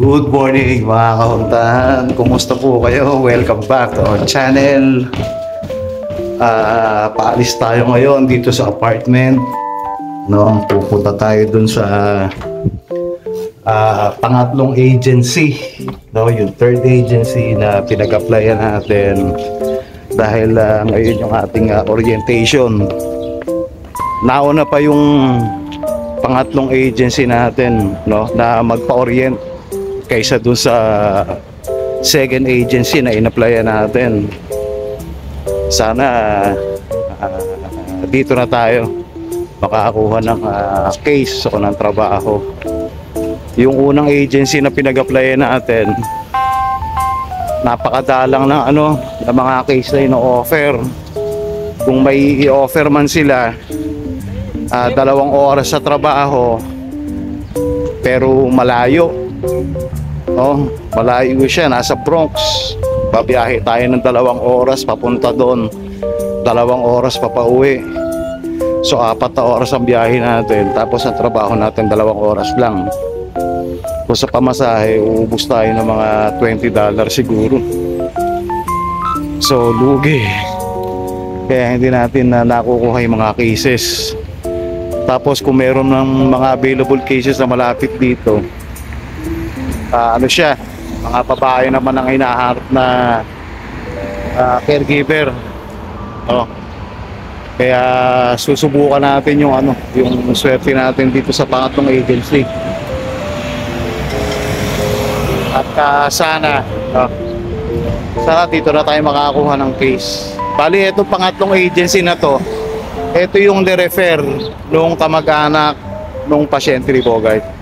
Good morning mga kahuntahan. Kumusta po kayo? Welcome back to our channel. Paalis tayo ngayon dito sa apartment. No, pupunta tayo dun sa pangatlong agency. No, yung third agency na pinag-applyan natin dahil ngayon yung ating orientation. Nauna pa yung pangatlong agency natin, no, na magpa-orient kaysa dun sa second agency na in-applyan natin. Sana dito na tayo makakuha ng case o ng trabaho. Yung unang agency na pinag-applyan natin, napakadalang ng ng mga case na ino-offer. Kung may i-offer man sila 2 oras sa trabaho pero malayo, malayo siya, nasa Bronx, babiyahe tayo ng 2 oras papunta doon, 2 oras papauwi. So 4 na oras ang biyahe natin, tapos ang trabaho natin 2 oras lang. Kung sa pamasahe, uubos tayo ng mga $20 siguro. So lugi, kaya hindi natin nakukuha yung mga cases. Tapos kung meron ng mga available cases na malapit dito, mga babae naman ang hinaharap na caregiver. Kaya susubukan natin yung swerte natin dito sa pangatlong agency. At sana dito na tayo makakuha ng case. Bali, itong pangatlong agency na to, ito yung nirefer nung kamag-anak nung pasyente ni Bogart.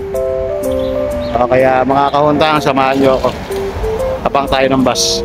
Kaya mga kahuntahan, samahan nyo ako habang tayo ng bus.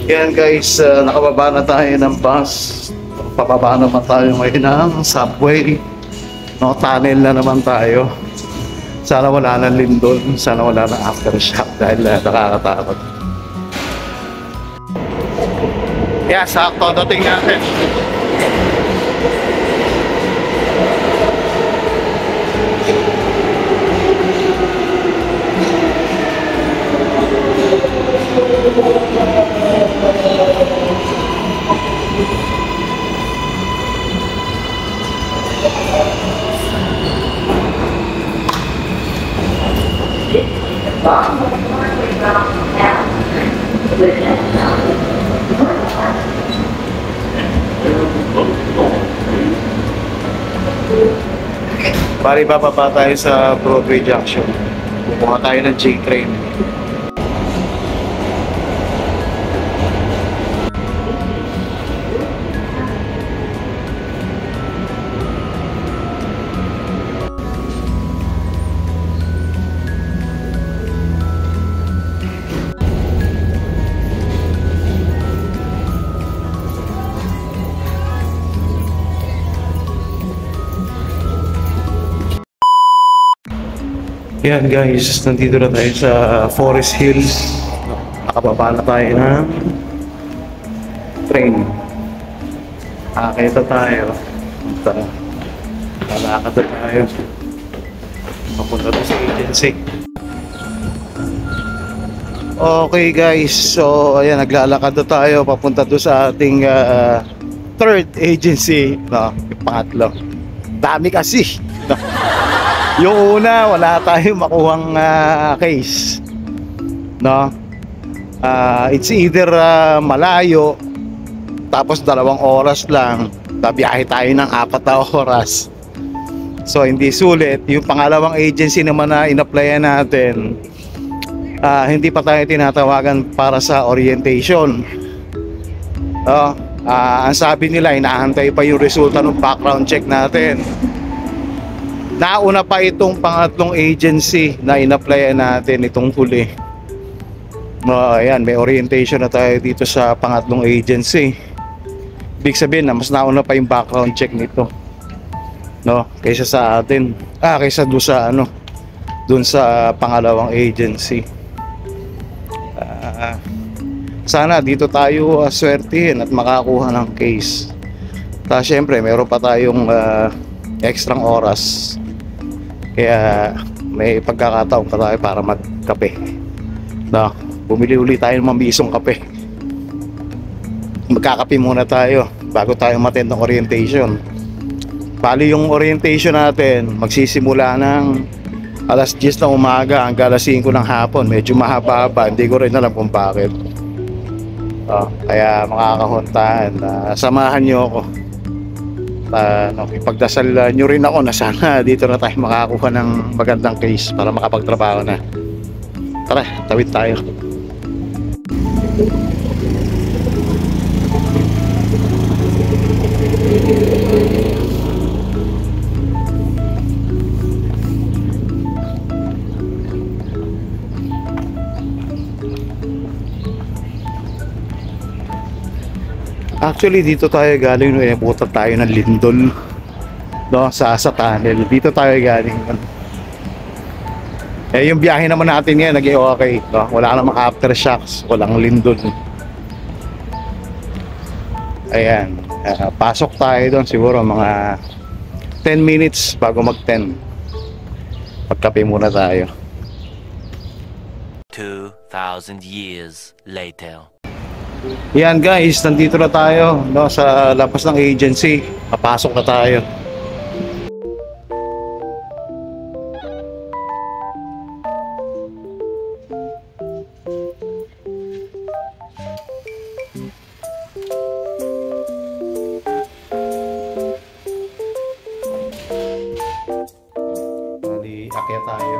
Yan guys, nakababa na tayo ng bus. Pababa naman tayo ngayon ng subway. Tunnel na naman tayo. Sana wala na lindol, sana wala na aftershock dahil nakakatakot. Yeah, sakto dating natin. Bali, bababa tayo sa Broadway Junction. Bukuha tayo ng J-Train. Yan guys, nandito na tayo sa Forest Hills. Nakababa na tayo ng train. Nakakita tayo. Lalakad na tayo papunta sa agency. Okay guys, so ayan, naglalakad na tayo papunta doon sa ating third agency, no, yung pangatlo. Dami kasi, no? Yung una, wala tayong makuhang case, no. It's either malayo, tapos 2 oras lang, tabiyahe tayo ng 4 na oras. So hindi sulit. Yung pangalawang agency naman na in-applyan natin, hindi pa tayo tinatawagan para sa orientation. Ang sabi nila, inaantay pa yung resulta ng background check natin. Nauna pa itong pangatlong agency na in-applyan natin itong huli. Ayan, may orientation na tayo dito sa pangatlong agency. Ibig sabihin na mas nauna pa yung background check nito, no, kaysa sa atin. Kaysa doon sa doon sa pangalawang agency. Sana dito tayo swertihin at makakuha ng case. Tapos syempre meron pa tayong extrang oras, kaya may pagkakataon pa tayo para magkape, no? Bumili ulit tayo ng mambisong kape. Magkakape muna tayo bago tayo ma-attend ng orientation. Bali yung orientation natin magsisimula ng alas 10 ng umaga hanggang alas 5 ng hapon. Medyo mahaba-haba, hindi ko rin alam kung bakit. Kaya makakahuntahan, samahan nyo ako. Ipagdasal nyo rin ako na sana dito na tayo makakuha ng magandang case para makapagtrabaho na. Tara, tawid tayo. Actually dito tayo galing, no, ibutan tayo ng lindol, no, sa tunnel. Dito tayo galing. Yung biyahe naman natin ngayon naging okay, no? Wala namang aftershocks, walang lindol. Ayan, pasok tayo doon siguro mga 10 minutes bago mag-10. Magkape muna tayo. 2,000 years later. Yan guys, nandito na tayo, no, sa labas ng agency. Papasok na tayo. Bali, akyat tayo.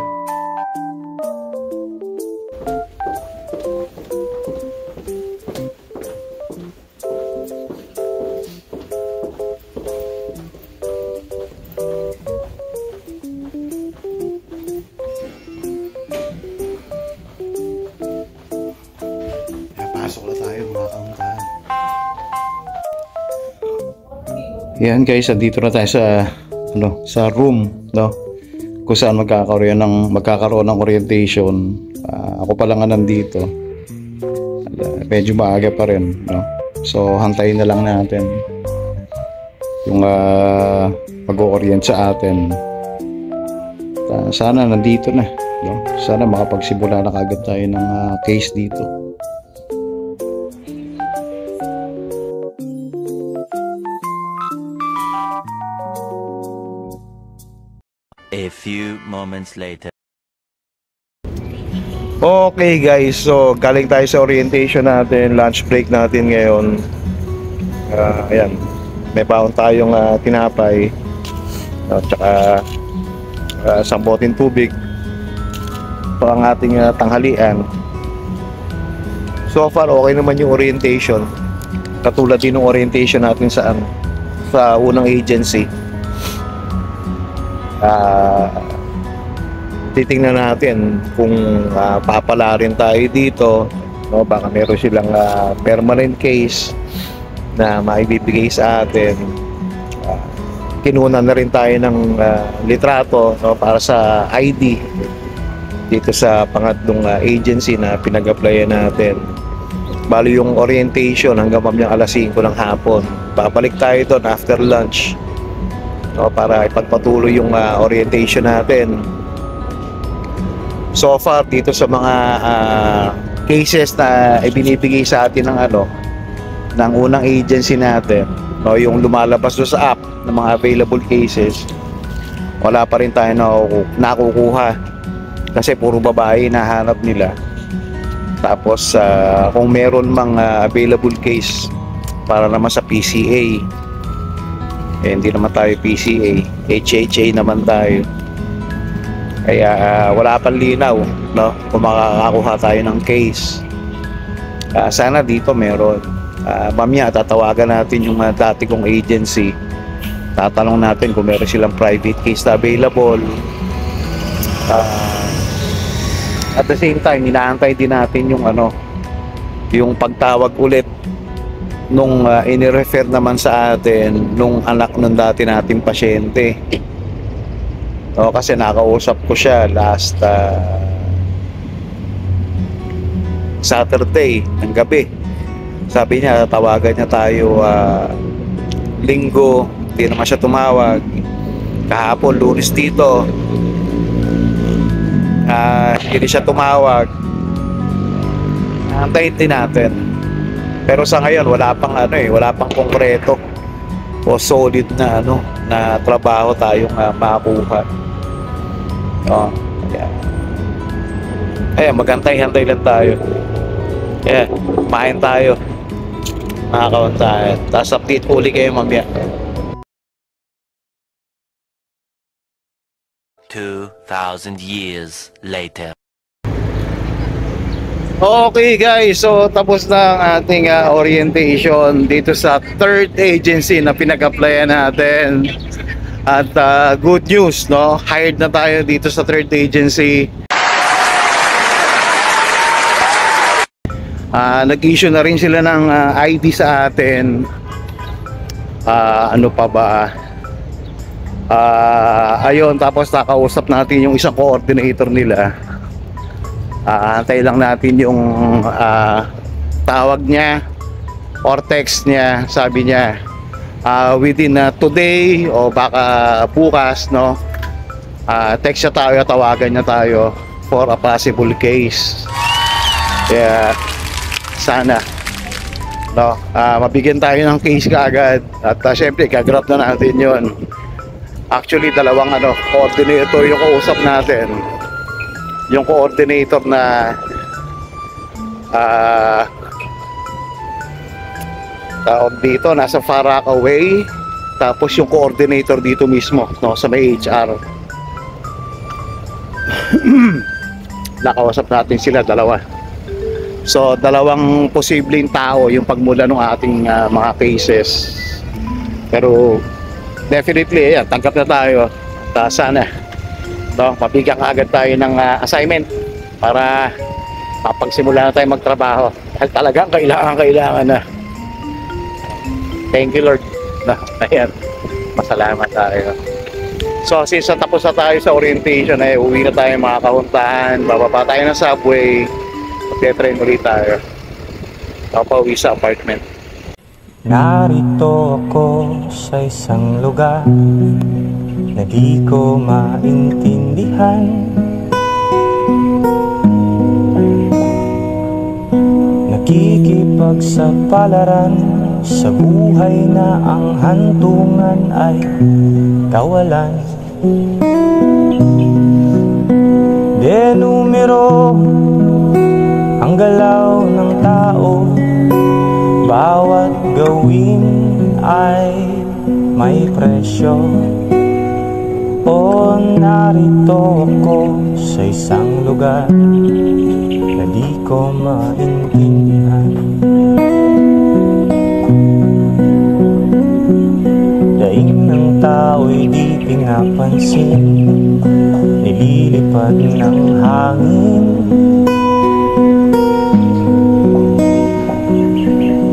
Pasok na tayo mga kauntahan. Yan guys, dito na tayo sa room, no, kung saan magkakaroon ng orientation. Ako pa lang nandito. Medyo maaga pa rin, no? So hantayin na lang natin yung mag-o-orient sa atin. Sana nandito na, no? Sana makapagsimula na kagad tayo ng case dito. A few moments later. Okay guys, so galing tayo sa orientation natin, lunch break natin ngayon. Ayan, may baon tayong tinapay at saka isang boteng tubig pa ang ating tanghalian. So far okay naman yung orientation, katulad din ng orientation natin sa unang agency. Titingnan natin kung papala rin tayo dito, no? Baka meron silang permanent case na maibibigay sa atin. Kinuha na rin tayo ng litrato, no, para sa ID dito sa pangatlong agency na pinag-applyan natin. Bali yung orientation hanggang mamayang alas 5 ng hapon. Babalik tayo doon after lunch, no, para ipagpatuloy yung orientation natin. So far dito sa mga cases na ibinibigay sa atin ng ng unang agency natin, no, yung lumalabas do sa app ng mga available cases, wala pa rin tayo nakukuha kasi puro babae nahanap nila. Tapos kung meron mang available case para naman sa PCA, hindi naman tayo PCA, HHA naman tayo. Kaya wala pang linaw, no, kung makakakuha tayo ng case. Sana dito meron. Mamaya tatawagan natin yung dati kong agency, tatanong natin kung meron silang private case na available. At the same time, inaantay din natin yung pagtawag ulit nung inirefer naman sa atin nung anak ng dati nating pasyente. Kasi nakausap ko siya last Saturday ng gabi. Sabi niya tawagan niya tayo Linggo, hindi naman siya tumawag. Kahapon Lunes dito, hindi siya tumawag. Antayin din natin. Pero sa ngayon wala pang wala pang konkreto o solid na na trabaho tayong makuha. Kaya magantay-hantay lang tayo. Kaya kumain tayo, mga kauntahan. Tapos update uli kayo mamaya. 2,000 years later. Okay guys, so tapos na ang ating orientation dito sa third agency na pinag-applyan natin. At good news, no? Hired na tayo dito sa third agency. Nag-issue na rin sila ng ID sa atin. Ano pa ba? Ayun, tapos nakausap natin yung isang coordinator nila. Antay lang natin yung tawag niya or text niya. Sabi niya within today o baka bukas, no, text niya tayo, tawagan niya tayo for a possible case. Kaya sana, no, mabigyan tayo ng case kaagad. At syempre gagrab na natin yon. Actually dalawang coordinator yung kausap natin. Yung coordinator na tawag dito nasa Farakaway, tapos yung coordinator dito mismo, no, sa may HR. Nakausap natin sila dalawa. So dalawang posibleng tao yung pagmula ng ating mga cases. Pero definitely tanggap na tayo. At sana mabigyan agad tayo ng assignment para mapagsimula na tayo magtrabaho. Dahil talagang kailangan na. Thank you Lord. Ayan, masalamat tayo. So since tapos na tayo sa orientation, uwi na tayo mga kahuntahan. Bababa tayo ng subway, magte-train ulit tayo. Pauwi sa apartment. Narito ako sa isang lugar na di ko maintindihan. Nakikipagsapalaran sa buhay na ang hantungan ay kawalan. Denumero ang galaw ng tao, bawat gawin ay may presyo. O narito ako sa isang lugar na di ko maintindihan. Daing ng tao'y di pinapansin, nililipad ng hangin.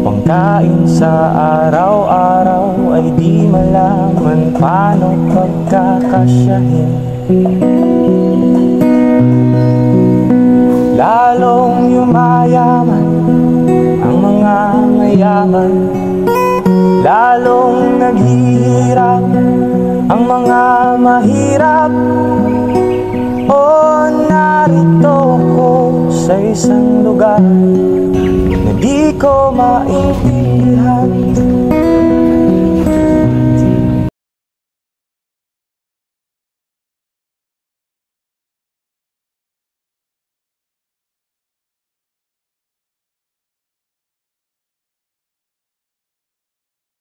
Pangkain sa araw-araw ay di malaman paano pagkakasyahin. Lalong yumayaman ang mga mayaman, lalong naghihirap ang mga mahirap. O narito ko sa isang lugar lugar na di ko maintindihan.